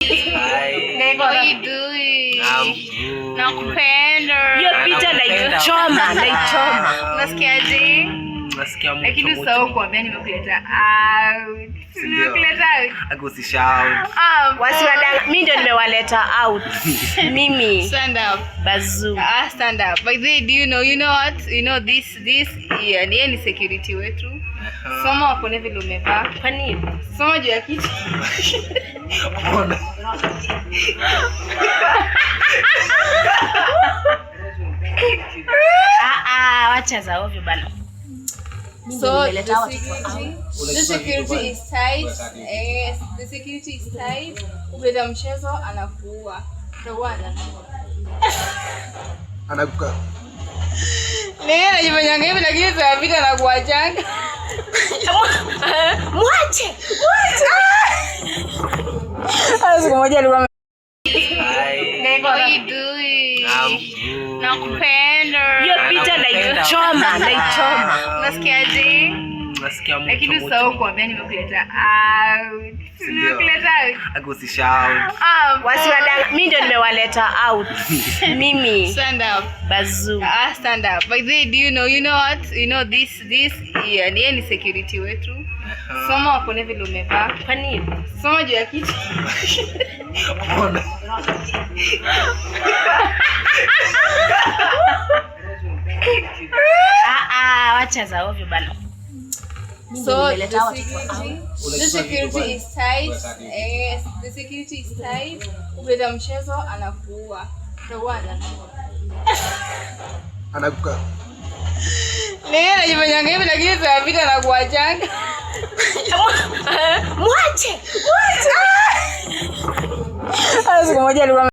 Hi. How are you doing? I'm good. Nakupenda. Hiyo picha naichoma. Unasikiaje? Nasikia mtu. Lakini usahau kuambia nimekuleta out. Nimekuleta out. Agosi shout. Wasiwadanga, mimi ndio nimewaleta out. Mimi. Stand up. Bazoo. Stand up. By the way, do you know what? You know this yeah, ni security wetu. Soma wakone vile umevaa. Kwa nini? Soma juu ya kitu. Ona. Wacha za ovyo bana. So the security is tight. The security is tight. Ukileta mchezo anakuua. Tawana. Anakuka. Leo anajifanya hivi lakini tunapita na kuachanga. Mwache. Siku moja alikuwa Hi. How are you doing? I'm good. Hiyo Nakupenda. picha naichoma. Unasikiaje? Nasikia mtu. Lakini usahau kuambia nimekuleta out. Nimekuleta out. Agosi shout. Wasiwadanga, mimi ndio nimewaleta out. Mimi. Stand up. Bazoo. Stand up. By the way, do you know what? You know this yeah, ni security wetu. Soma wakone vile umevaa. Kwa nini? Soma juu ya kitu. Ona. Wacha za ovyo bana. So the security is tight. The security is tight. Ukileta mchezo anakuua. Tawana. Anakuka. Leo anajifanya hivi lakini tunapita na kuachanga. Mwache. Siku moja alikuwa